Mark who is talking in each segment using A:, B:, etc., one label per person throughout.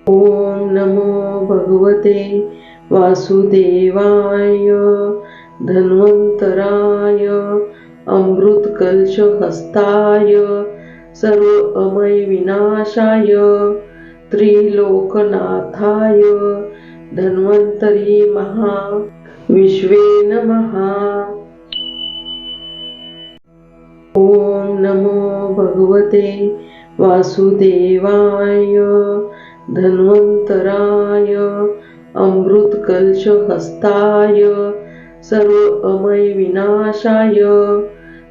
A: ओम नमो भगवते वासुदेवाय धन्वन्तराय अमृतकलशहस्ताय सर्व अमय विनाशाय त्रिलोकनाथाय धन्वन्तरी महा विश्वे नमः। ओम नमो भगवते वासुदेवाय धन्वन्तराय अमृतकलशहस्ताय सर्व अमय विनाशाय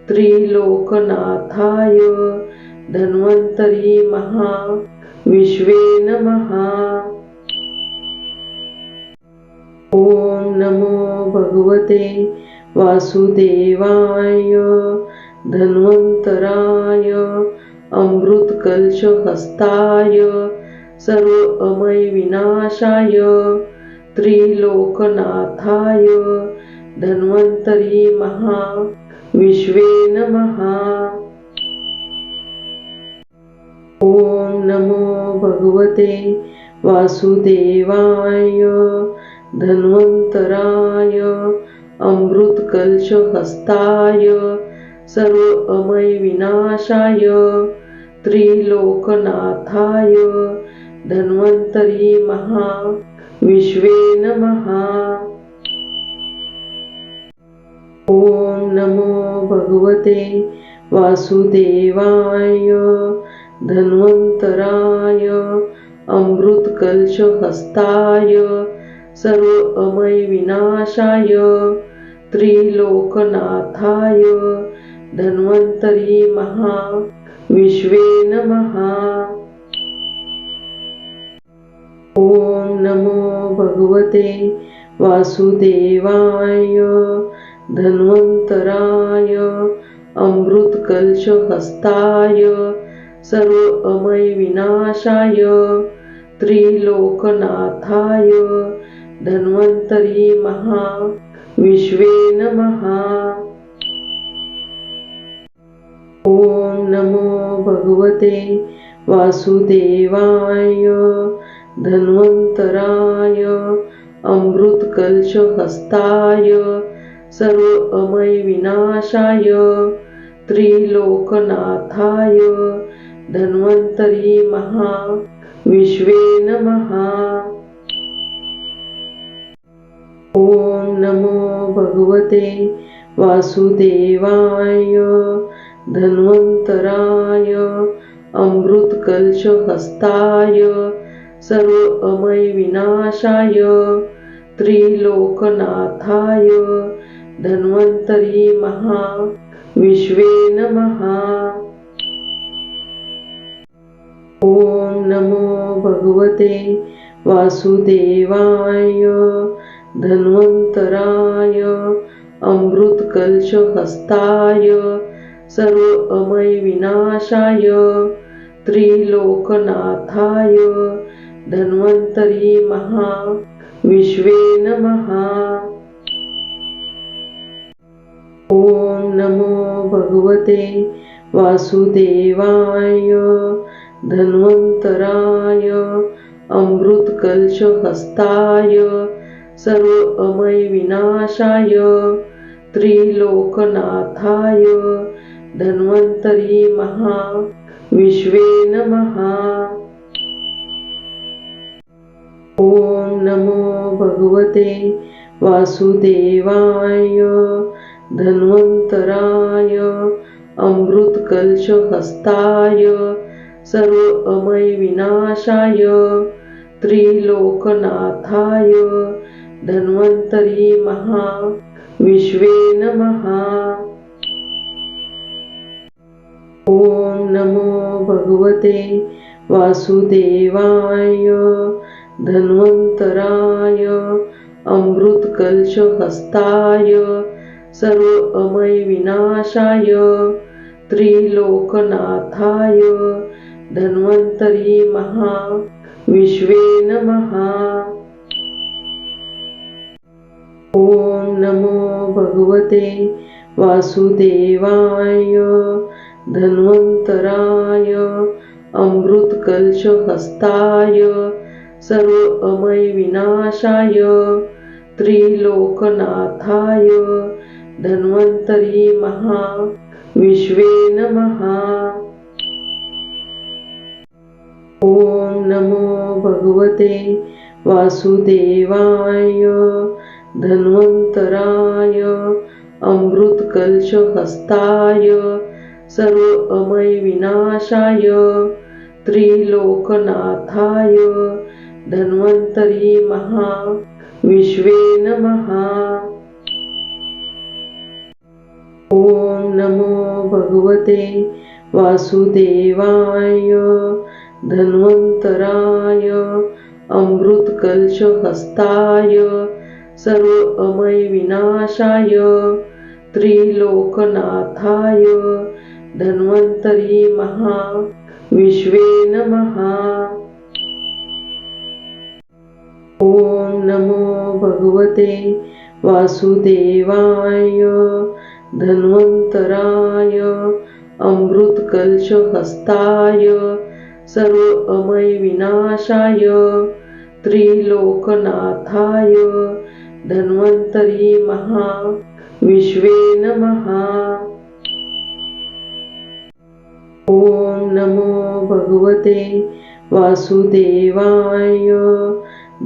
A: त्रिलोकनाथाय धन्वन्तरी महा विश्वे नमः। ओम नमो भगवते वासुदेवाय धन्वन्तराय अमृतकलशहस्ताय सर्व अमय विनाशाय त्रिलोकनाथाय धन्वन्तरी महा विश्वे नमः। ओम नमो भगवते वासुदेवाय धन्वन्तराय अमृतकलशहस्ताय सर्व अमय विनाशाय त्रिलोकनाथाय धन्वन्तरी महा विश्वे नमः। ओम नमो भगवते वासुदेवाय धन्वन्तराय अमृतकलशहस्ताय सर्व अमय विनाशाय त्रिलोकनाथाय धन्वन्तरी महा विश्वे नमः। ओम नमो भगवते वासुदेवाय धन्वन्तराय अमृतकलशहस्ताय सर्व अमय विनाशाय त्रिलोकनाथाय धन्वन्तरी महा विश्वे नमः। ओम नमो भगवते वासुदेवाय धन्वन्तराय अमृतकलशहस्ताय सर्व अमय विनाशाय त्रिलोकनाथाय धन्वन्तरी महा विश्वे नमः। ओम नमो भगवते वासुदेवाय धन्वन्तराय अमृतकलशहस्ताय सर्व अमय विनाशाय त्रिलोकनाथाय धन्वन्तरी महा विश्वे नमः। ओम नमो भगवते वासुदेवाय धन्वन्तराय अमृतकलशहस्ताय सर्व अमय विनाशाय त्रिलोकनाथाय धन्वन्तरी महा विश्वे नमः। ओम नमो भगवते वासुदेवाय धन्वन्तराय अमृतकलशहस्ताय सर्व अमय विनाशाय त्रिलोकनाथाय धन्वन्तरी महा विश्वे नमः। ओम नमो भगवते वासुदेवाय धन्वन्तराय अमृतकलशहस्ताय सर्व अमय विनाशाय त्रिलोकनाथाय धन्वन्तरी महा विश्वे नमः। ओम नमो भगवते वासुदेवाय धन्वन्तराय अमृतकलशहस्ताय सर्व अमय विनाशाय त्रिलोकनाथाय धन्वन्तरी महा विश्वे नमः। ओम नमो भगवते वासुदेवाय धन्वन्तराय अमृतकलशहस्ताय सर्व अमय विनाशाय त्रिलोकनाथाय धन्वन्तरी महा विश्वे नमः। ओम नमो भगवते वासुदेवाय धन्वन्तराय अमृतकलशहस्ताय सर्व अमय विनाशाय त्रिलोकनाथाय धन्वन्तरी महा विश्वे नमः। ओम नमो भगवते वासुदेवाय धन्वन्तराय अमृतकलशहस्ताय सर्व अमय विनाशाय त्रिलोकनाथाय धन्वन्तरी महा विश्वे नमः। ओम नमो भगवते वासुदेवाय धन्वन्तराय अमृतकलशहस्ताय सर्व अमय विनाशाय त्रिलोकनाथाय धन्वन्तरी महा विश्वे नमः। ओम नमो भगवते वासुदेवाय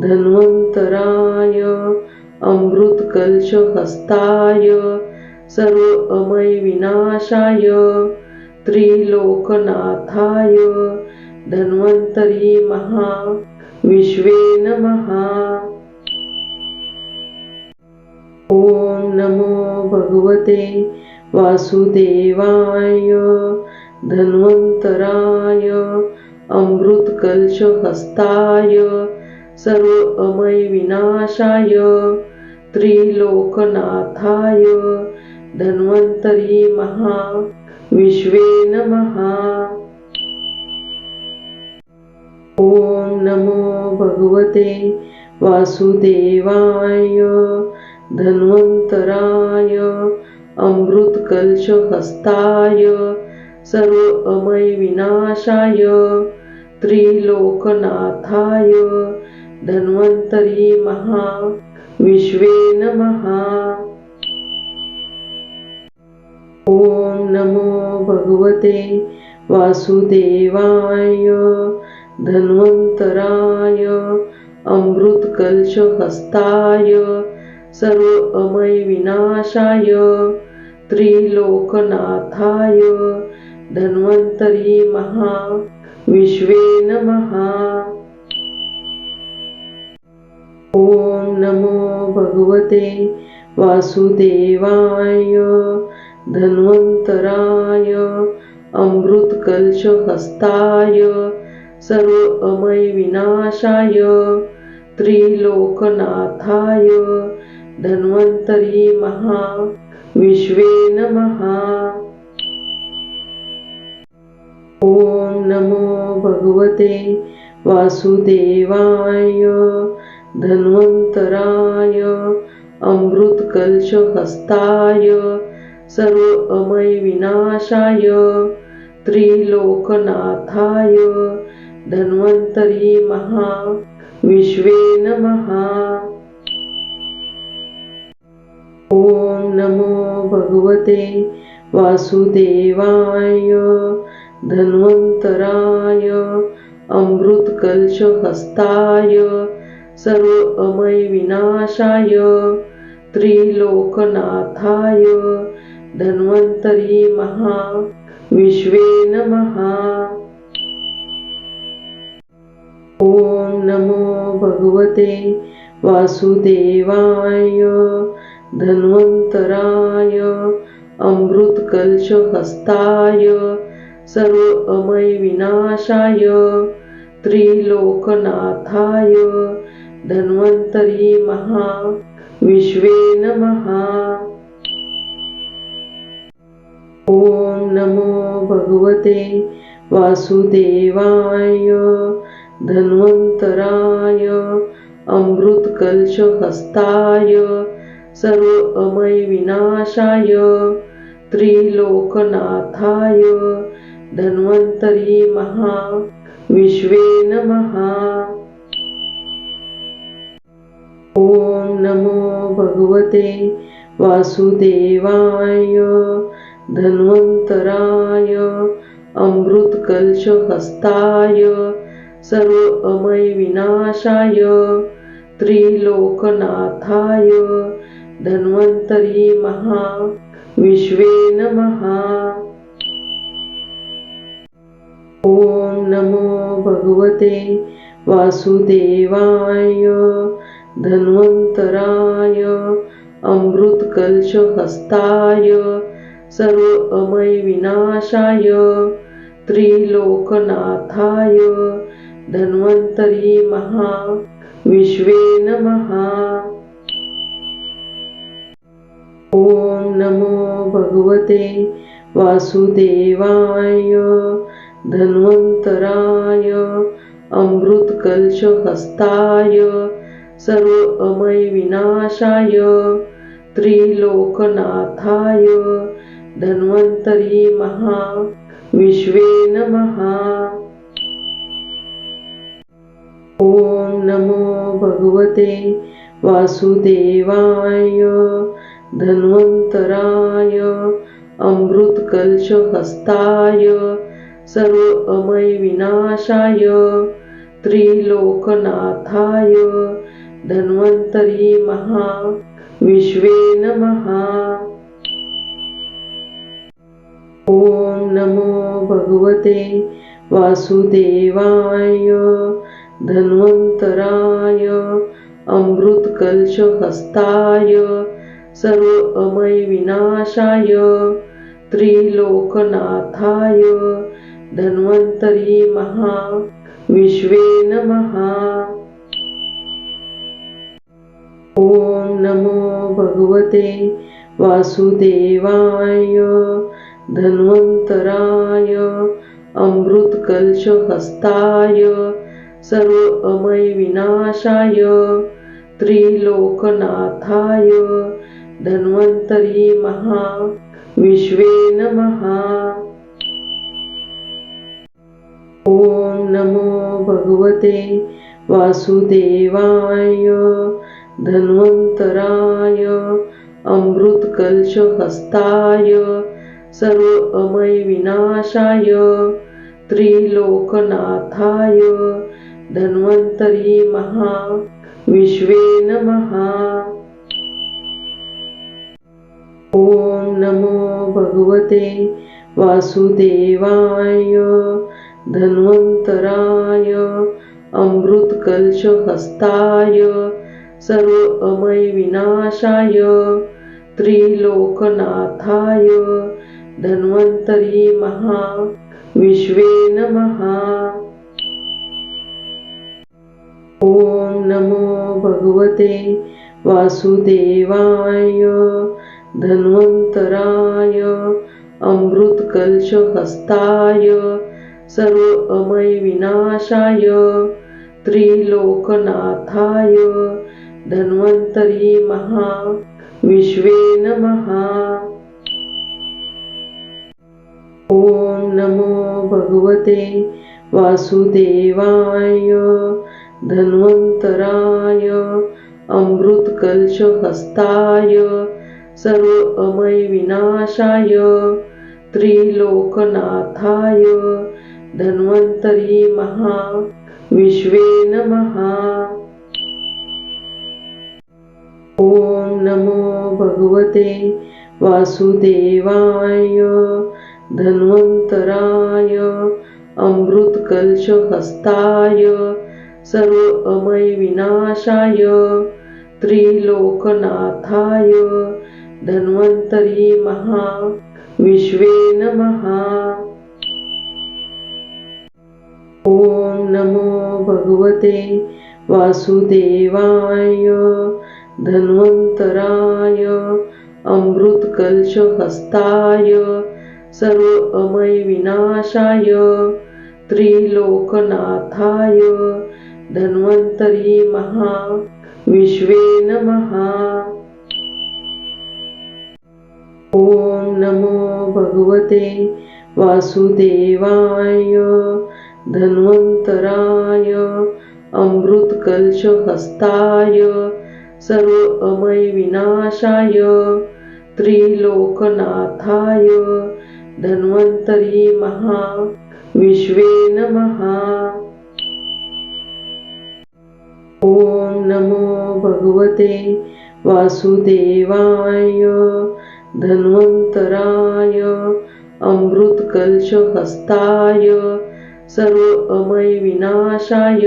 A: धन्वन्तराय अमृतकलशहस्ताय सर्व अमय विनाशाय त्रिलोकनाथाय धन्वन्तरी महा विश्वे नमः। ओम नमो भगवते वासुदेवाय धन्वन्तराय अमृतकलशहस्ताय सर्व अमय विनाशाय त्रिलोकनाथाय धन्वन्तरी महा विश्वे नमः। ओम नमो भगवते वासुदेवाय धन्वन्तराय अमृतकलशहस्ताय सर्व अमय विनाशाय त्रिलोकनाथाय धन्वन्तरी महा विश्वे नमः। ओम नमो भगवते वासुदेवाय धन्वन्तराय अमृतकलशहस्ताय सर्व अमय विनाशाय त्रिलोकनाथाय धन्वन्तरी महा विश्वे नमः। ओम नमो भगवते वासुदेवाय धन्वन्तराय अमृतकलशहस्ताय सर्व अमय विनाशाय त्रिलोकनाथाय धन्वन्तरी महा विश्वे नमः। ओम नमो भगवते वासुदेवाय धन्वन्तराय अमृतकलशहस्ताय सर्व अमय विनाशाय त्रिलोकनाथाय धन्वन्तरी महा विश्वे नमः। ओम नमो भगवते वासुदेवाय धन्वन्तराय अमृतकलशहस्ताय सर्व अमय विनाशाय त्रिलोकनाथाय धन्वन्तरी महा विश्वे नमः। ओम नमो भगवते वासुदेवाय धन्वन्तराय अमृतकलशहस्ताय सर्व अमय विनाशाय त्रिलोकनाथाय धन्वन्तरी महा विश्वे नमः। ओम नमो भगवते वासुदेवाय धन्वन्तराय अमृतकलशहस्ताय सर्व अमय विनाशाय त्रिलोकनाथाय धन्वन्तरी महा विश्वे नमः। नमो भगवते वासुदेवाय धन्वन्तराय अमृतकलशहस्ताय सर्वमय विनाशाय त्रिलोकनाथाय धन्वन्तरी विश्वे नमः। ओम नमो भगवते वासुदेवाय धन्वन्तराय अमृतकलशहस्ताय सर्वमय विनाशाय त्रिलोकनाथाय धन्वन्तरी विश्वे नमः। ओम नमो भगवते वासुदेवाय धन्वन्तराय अमृतकलशहस्ताय सर्वमय विनाशाय त्रिलोकनाथाय धन्वन्तरी विश्वे नमः। ओम नमो भगवते वासुदेवाय धन्वन्तराय अमृतकलशहस्ताय सर्वमय विनाशाय त्रिलोकनाथाय धन्वन्तरी विश्वे नमः। ओम नमो भगवते वासुदेवाय धन्वन्तराय अमृतकलशहस्ताय सर्वमय विनाशाय त्रिलोकनाथाय धन्वन्तरी विश्वे नमः। ओम नमो भगवते वासुदेवाय धन्वन्तराय अमृतकलशहस्ताय सर्वमय विनाशाय त्रिलोकनाथाय धन्वन्तरी विश्वे नमः। ओम नमो भगवते वासुदेवाय धन्वन्तराय अमृतकलशहस्ताय सर्वमय विनाशाय त्रिलोकनाथाय धन्वन्तरी विश्वे नमः। ओम नमो भगवते वासुदेवाय धन्वन्तराय अमृतकलशहस्ताय सर्वमय विनाशाय त्रिलोकनाथाय धन्वन्तरी विश्वे नमः। ओम नमो भगवते वासुदेवाय धन्वन्तराय अमृतकलशहस्ताय सर्वमय विनाशाय त्रिलोकनाथाय धन्वन्तरी विश्वे नमः। ओम नमो भगवते वासुदेवाय धन्वन्तराय अमृतकलशहस्ताय सर्वमय विनाशाय त्रिलोकनाथाय धन्वन्तरी विश्वे नमः। ओम नमो भगवते वासुदेवाय धन्वन्तराय अमृतकलशहस्ताय सर्वमय विनाशाय त्रिलोकनाथाय धन्वन्तरी विश्वे नमः। ओम नमो भगवते वासुदेवाय धन्वन्तराय अमृतकलशहस्ताय सर्वमय विनाशाय त्रिलोकनाथाय धन्वन्तरी विश्वे नमः। ओम नमो भगवते वासुदेवाय धन्वन्तराय अमृतकलशहस्ताय सर्व अमय विनाशाय त्रिलोकनाथाय धन्वन्तरी महा विश्वे नमः। ओम नमो भगवते वासुदेवाय धन्वन्तराय अमृतकलशहस्ताय सर्व अमय विनाशाय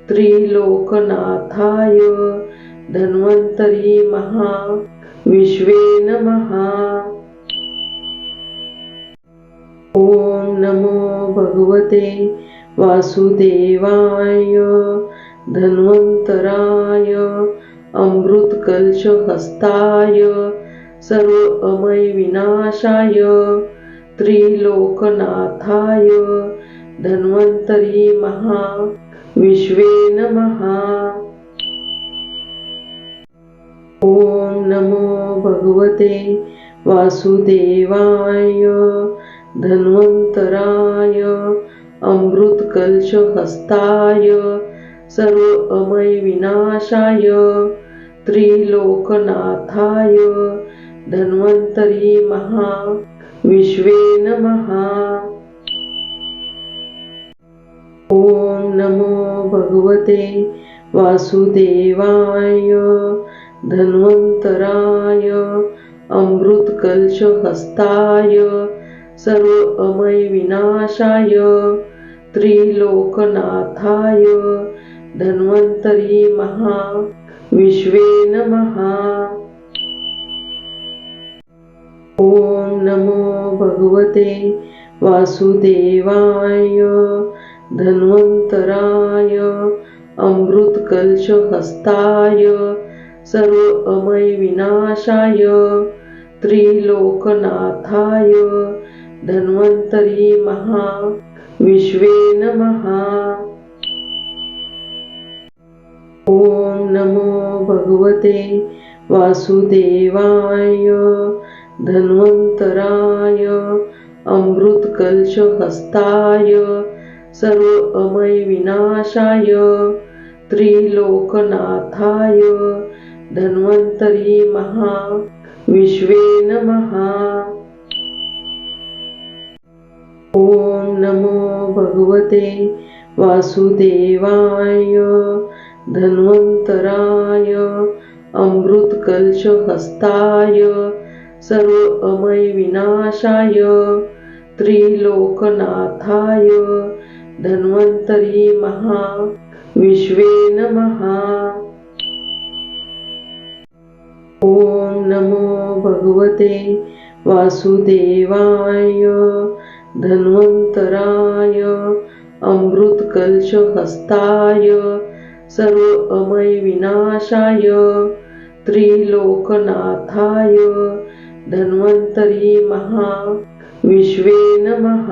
A: त्रिलोकनाथाय धन्वन्तरी महा विश्वे नमः। ओम नमो भगवते वासुदेवाय धन्वन्तराय अमृतकलशहस्ताय सर्व अमय विनाशाय त्रिलोकनाथाय धन्वन्तरी महा विश्वे नमः। ओम नमो भगवते वासुदेवाय धन्वन्तराय अमृतकलशहस्ताय सर्व अमय विनाशाय त्रिलोकनाथाय धन्वन्तरी महा विश्वे नमः। ओम नमो भगवते वासुदेवाय धन्वन्तराय अमृतकलशहस्ताय सर्व अमय विनाशाय त्रिलोकनाथाय धन्वन्तरी महा विश्वे नमः। ओम नमो भगवते वासुदेवाय धन्वन्तराय अमृतकलशहस्ताय सर्व अमय विनाशाय त्रिलोकनाथाय धन्वन्तरी महा विश्वे नमः। ओम नमो भगवते वासुदेवाय धन्वन्तराय अमृतकलशहस्ताय सर्व अमय विनाशाय त्रिलोकनाथाय धन्वन्तरी महा विश्वे नमः। ओम नमो भगवते वासुदेवाय धन्वन्तराय अमृतकलशहस्ताय सर्व अमय विनाशाय त्रिलोकनाथाय धन्वन्तरी महा विश्वे नमः। ओम नमो भगवते वासुदेवाय धन्वन्तराय अमृतकलशहस्ताय सर्व अमय विनाशाय त्रिलोकनाथाय धन्वन्तरी महा विश्वे नमः।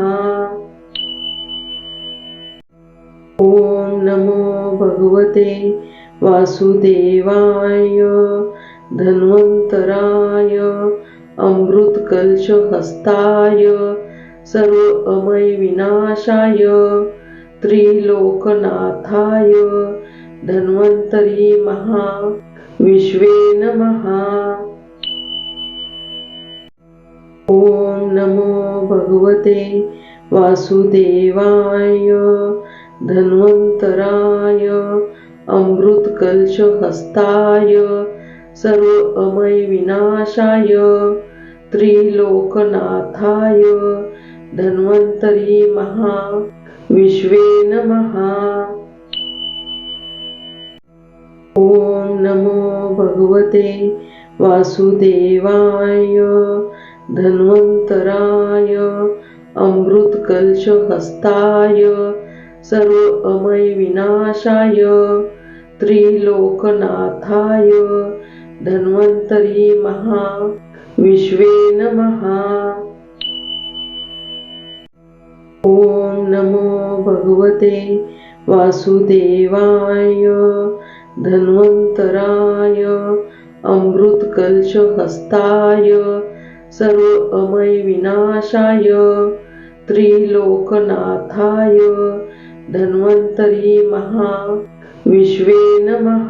A: ओम नमो भगवते वासुदेवाय धन्वन्तराय अमृतकलशहस्ताय सर्व अमय विनाशाय त्रिलोकनाथाय धन्वन्तरी महा विश्वे नमः। ओम नमो भगवते वासुदेवाय धन्वन्तराय अमृतकलशहस्ताय सर्व अमय विनाशाय त्रिलोकनाथाय धन्वन्तरी महा विश्वे नमः। ओम नमो भगवते वासुदेवाय धन्वन्तराय अमृतकलशहस्ताय सर्व अमय विनाशाय त्रिलोकनाथाय धन्वन्तरी महा विश्वे नमः। ओम नमो भगवते वासुदेवाय धन्वन्तराय अमृतकलशहस्ताय सर्व अमय विनाशाय त्रिलोकनाथाय धन्वन्तरी महा विश्वे नमः।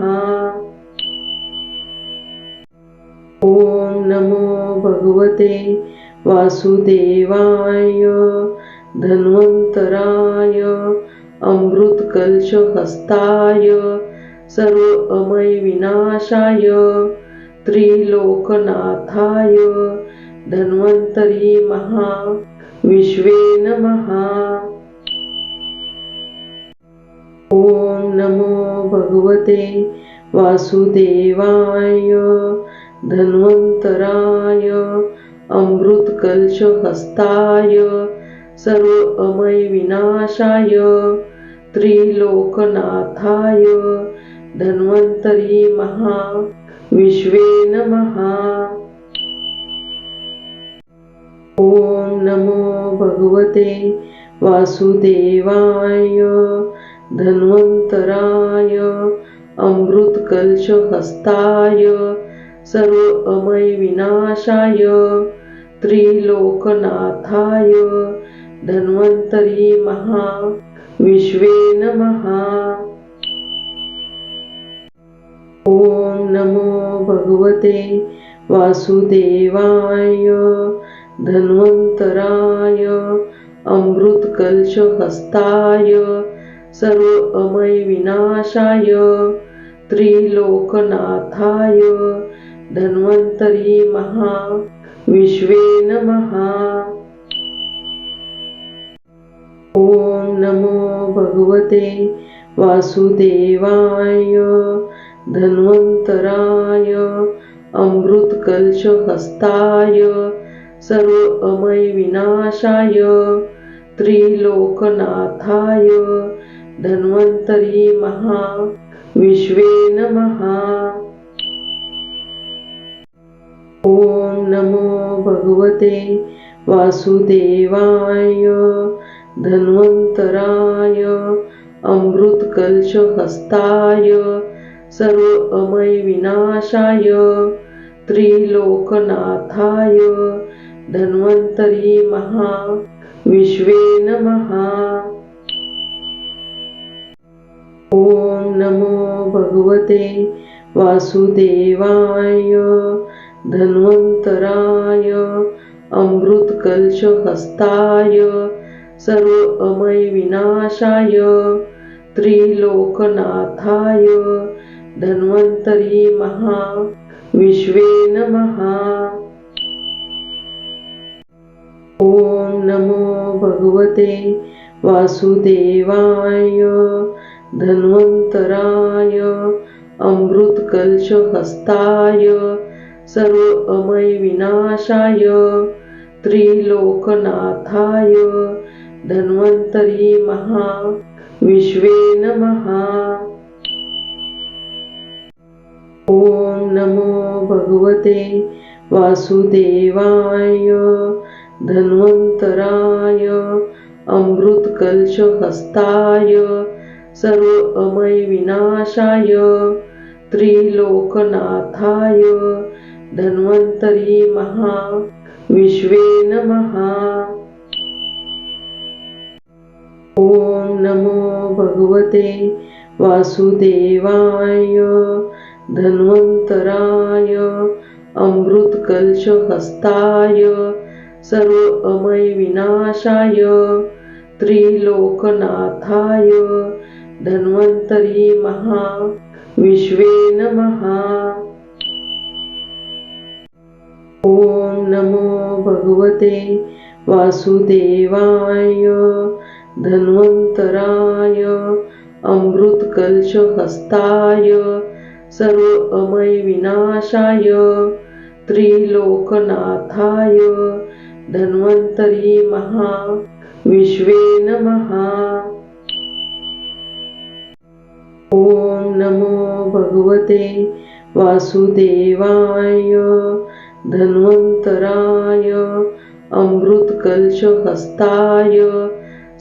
A: नमो भगवते वासुदेवाय धन्वन्तराय अमृतकलशहस्ताय सर्वमय विनाशाय त्रिलोकनाथाय धन्वन्तरी महाविश्वे नमः। ॐ नमो भगवते वासुदेवाय धन्वन्तराय अमृतकलशहस्ताय सर्वमय विनाशाय त्रिलोकनाथाय धन्वन्तरी महाविश्वे नमः। ॐ नमो भगवते वासुदेवाय धन्वन्तराय अमृतकलशहस्ताय सर्वमय विनाशाय त्रिलोकनाथाय धन्वन्तरी महाविश्वे नमः। ॐ नमो भगवते वासुदेवाय धन्वन्तराय अमृतकलशहस्ताय सर्वमय विनाशाय त्रिलोकनाथाय धन्वन्तरी महाविश्वे नमः। ॐ नमो भगवते वासुदेवाय धन्वन्तराय अमृतकलशहस्ताय सर्वमय विनाशाय त्रिलोकनाथाय धन्वन्तरी महाविश्वे नमः। ॐ नमो भगवते वासुदेवाय धन्वन्तराय अमृतकलशहस्ताय सर्वमय विनाशाय त्रिलोकनाथाय धन्वन्तरी महाविश्वे नमः। ॐ नमो भगवते वासुदेवाय धन्वन्तराय अमृतकलशहस्ताय सर्वमय विनाशाय त्रिलोकनाथाय धन्वन्तरी महाविश्वे नमः। ॐ नमो भगवते वासुदेवाय धन्वन्तराय अमृतकलशहस्ताय सर्वमय विनाशाय त्रिलोकनाथाय धन्वन्तरी महाविश्वे नमः। ॐ नमो भगवते वासुदेवाय धन्वन्तराय अमृतकलशहस्ताय सर्वमय विनाशाय त्रिलोकनाथाय धन्वन्तरी महाविश्वे नमः। ॐ नमो भगवते वासुदेवाय धन्वन्तराय अमृतकलशहस्ताय सर्वमय विनाशाय त्रिलोकनाथाय धन्वन्तरी महाविश्वे नमः। ॐ नमो भगवते वासुदेवाय धन्वन्तराय अमृतकलशहस्ताय सर्वमय विनाशाय त्रिलोकनाथाय धन्वन्तरी महाविश्वे नमः। ॐ नमो भगवते वासुदेवाय धन्वन्तराय अमृतकलशहस्ताय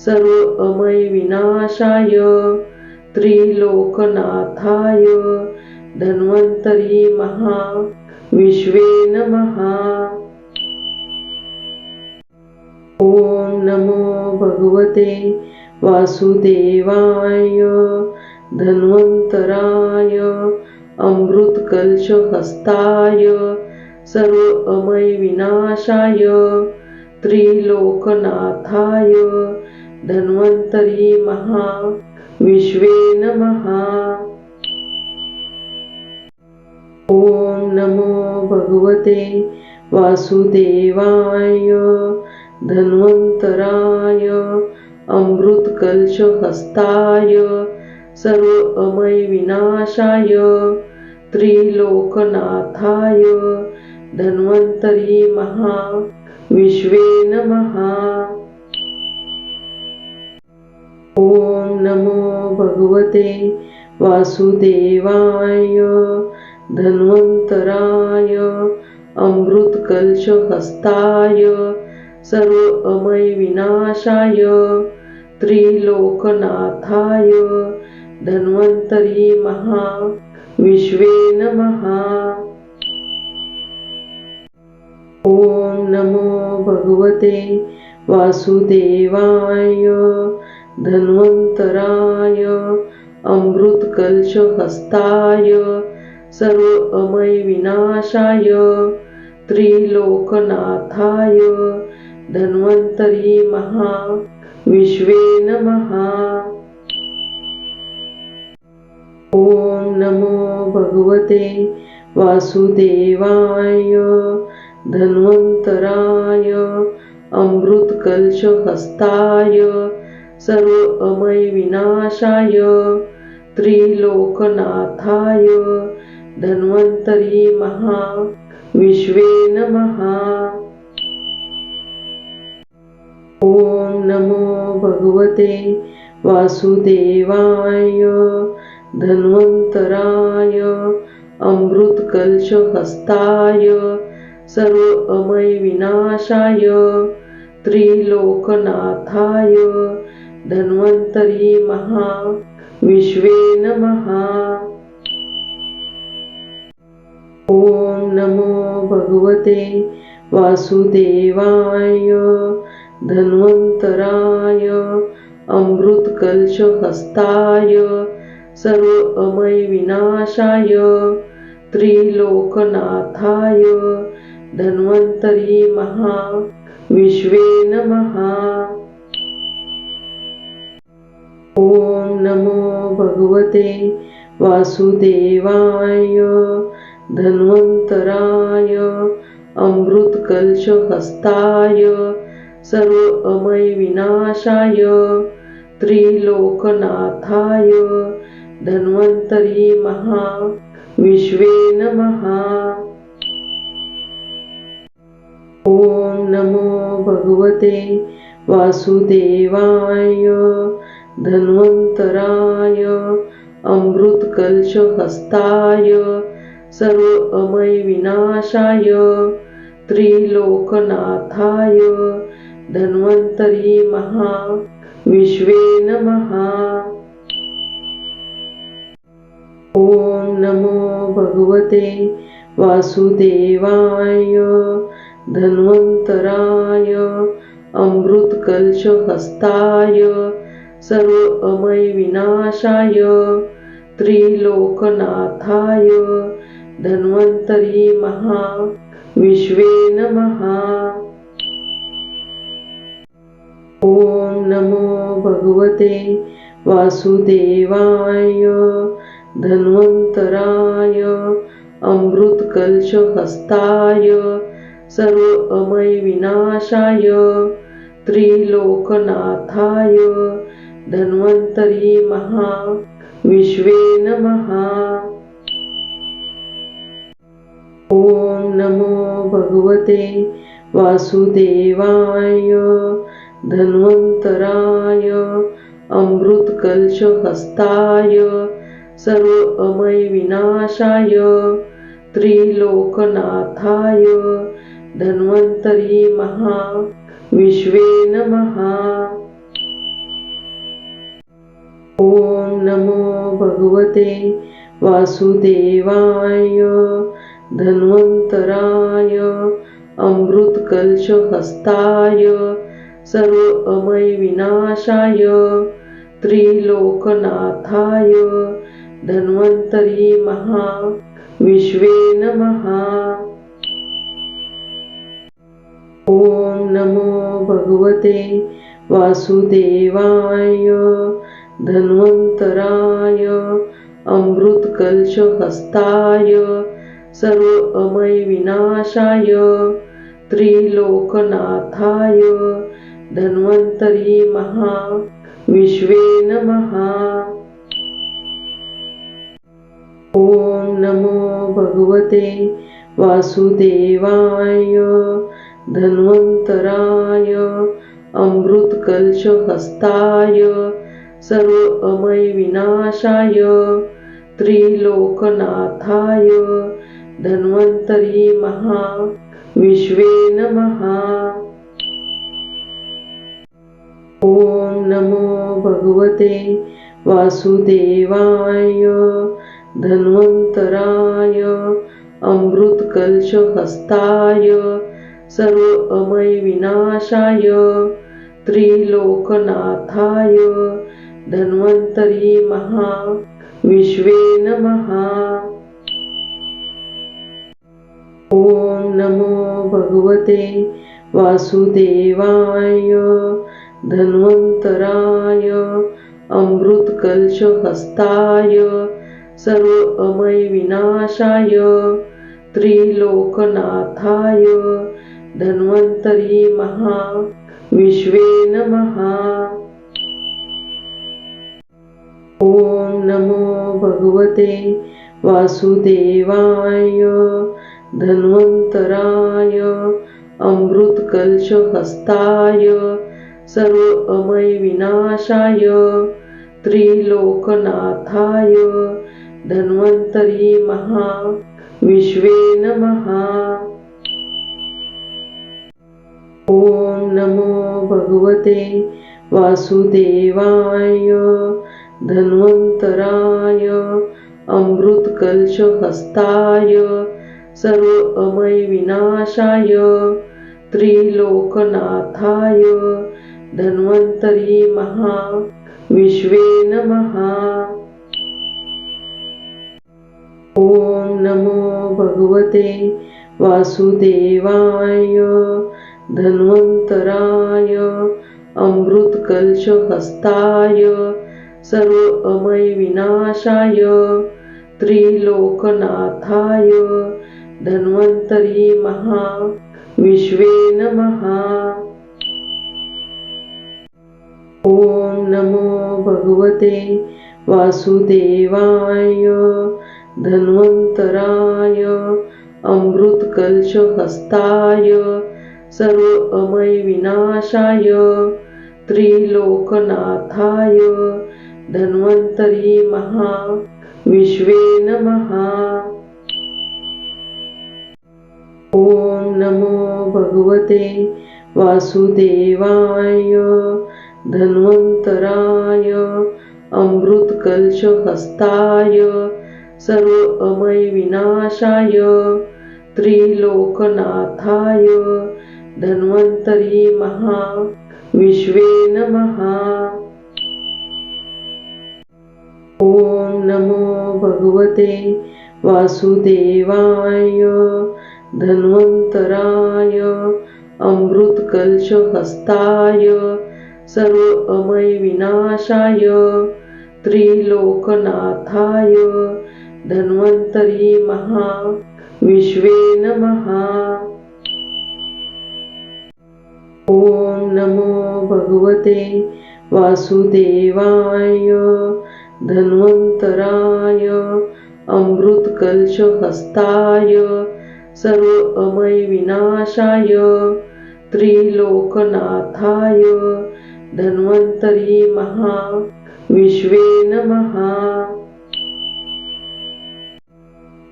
A: सर्वमय विनाशाय त्रिलोकनाथाय धन्वन्तरी महाविश्वे नमः। ॐ नमो भगवते वासुदेवाय धन्वन्तराय अमृतकलशहस्ताय सर्व अमय विनाशाय त्रिलोकनाथाय धन्वन्तरी महा विश्वे नमः। ओम नमो भगवते वासुदेवाय धन्वन्तराय अमृतकलशहस्ताय सर्व अमय विनाशाय त्रिलोकनाथाय धन्वन्तरी महा विश्वे नमः। ओम नमो भगवते वासुदेवाय धन्वन्तराय अमृतकलशहस्ताय सर्व अमय विनाशाय त्रिलोकनाथाय धन्वन्तरी महा विश्वे नमः। ओम नमो भगवते वासुदेवाय धन्वन्तराय अमृतकलशहस्ताय सर्व अमय विनाशाय त्रिलोकनाथाय धन्वन्तरी महा विश्वे नमः। ओम नमो भगवते वासुदेवाय धन्वन्तराय अमृतकलशहस्ताय सर्व अमय विनाशाय त्रिलोकनाथाय धन्वन्तरी महा विश्वे नमः। ओम नमो भगवते वासुदेवाय धन्वन्तराय अमृतकलशहस्ताय सर्व अमय विनाशाय त्रिलोकनाथाय धन्वन्तरी महा विश्वे नमः। ओम नमो भगवते वासुदेवाय धन्वन्तराय अमृतकलशहस्ताय सर्व अमय विनाशाय त्रिलोकनाथाय धन्वन्तरी महा विश्वे नमः। ओम नमो भगवते वासुदेवाय धन्वन्तराय अमृतकलशहस्ताय सर्व अमय विनाशाय त्रिलोकनाथाय धन्वन्तरी महा विश्वे नमः। ओम नमो भगवते वासुदेवाय धन्वन्तराय अमृतकलशहस्ताय सर्व अमय विनाशाय त्रिलोकनाथाय धन्वन्तरी महा विश्वे नमः। ओम नमो भगवते वासुदेवाय धन्वन्तराय अमृतकलशहस्ताय सर्व अमय विनाशाय त्रिलोकनाथाय धन्वन्तरी महा विश्वे नमः। ओम नमो भगवते वासुदेवाय धन्वन्तराय अमृतकलशहस्ताय सर्व अमय विनाशाय त्रिलोकनाथाय धन्वन्तरी महा विश्वे नमः। ओम नमो भगवते वासुदेवाय धन्वन्तराय अमृतकलशहस्ताय सर्व अमय विनाशाय त्रिलोकनाथाय धन्वन्तरी महा विश्वे नमः। ओम नमो भगवते वासुदेवाय धन्वन्तराय अमृतकलशहस्ताय सर्व अमय विनाशाय त्रिलोकनाथाय धन्वन्तरी महा विश्वे नमः। ओम नमो भगवते वासुदेवाय धन्वन्तराय अमृतकलशहस्ताय सर्वमय विनाशाय त्रिलोकनाथाय धन्वन्तरी महा विश्वे नमः। ओम नमो भगवते वासुदेवाय धन्वन्तराय अमृतकलशहस्ताय सर्वमय विनाशाय त्रिलोकनाथाय धन्वन्तरी महा विश्वे नमः। ओम नमो भगवते वासुदेवाय धन्वन्तराय अमृतकलशहस्ताय सर्वमय विनाशाय त्रिलोकनाथाय धन्वन्तरी महा विश्वे नमः। ओम नमो भगवते वासुदेवाय धन्वन्तराय अमृतकलशहस्ताय सर्वमय विनाशाय त्रिलोकनाथाय धन्वन्तरी महा विश्वे नमः। ओम नमो भगवते वासुदेवाय धन्वन्तराय अमृतकलशहस्ताय सर्वमय विनाशाय त्रिलोकनाथाय धन्वन्तरी महा विश्वे नमः। ओम नमो भगवते वासुदेवाय धन्वन्तराय अमृतकलशहस्ताय सर्वमय विनाशाय त्रिलोकनाथाय धन्वन्तरी महा विश्वे नमः। ओम नमो भगवते वासुदेवाय धन्वन्तराय अमृतकलशहस्ताय सर्वमय विनाशाय त्रिलोकनाथाय धन्वन्तरी महा विश्वे नमः। ओम नमो भगवते वासुदेवाय धन्वन्तराय अमृतकलशहस्ताय सर्वमय विनाशाय त्रिलोकनाथाय धन्वन्तरी महा विश्वे नमः। ओम नमो भगवते वासुदेवाय धन्वन्तराय अमृतकलशहस्ताय सर्वमय विनाशाय त्रिलोकनाथाय धन्वन्तरी महा विश्वे नमः। ओम नमो भगवते वासुदेवाय धन्वन्तराय अमृतकलशहस्ताय सर्वमय विनाशाय त्रिलोकनाथाय धन्वन्तरी महा विश्वे नमः। ओम नमो भगवते वासुदेवाय धन्वन्तराय अमृतकलशहस्ताय सर्वमय विनाशाय त्रिलोकनाथाय धन्वन्तरी महा विश्वे नमः।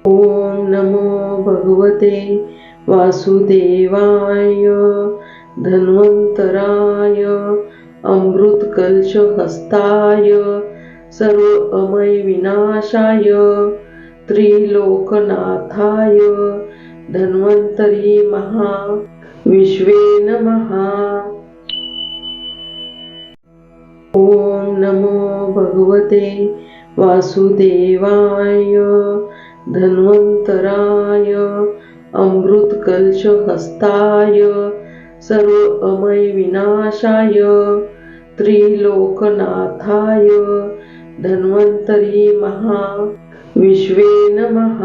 A: ओम नमो भगवते वासुदेवाय धन्वन्तराय अमृतकलशहस्ताय सर्वमय विनाशाय त्रिलोकनाथाय धन्वन्तरी महा विश्वे नमः। ओम नमो भगवते वासुदेवाय धन्वन्तराय अमृतकलशहस्ताय सर्व अमय विनाशाय त्रिलोकनाथाय धन्वन्तरी महा विश्वे नमः।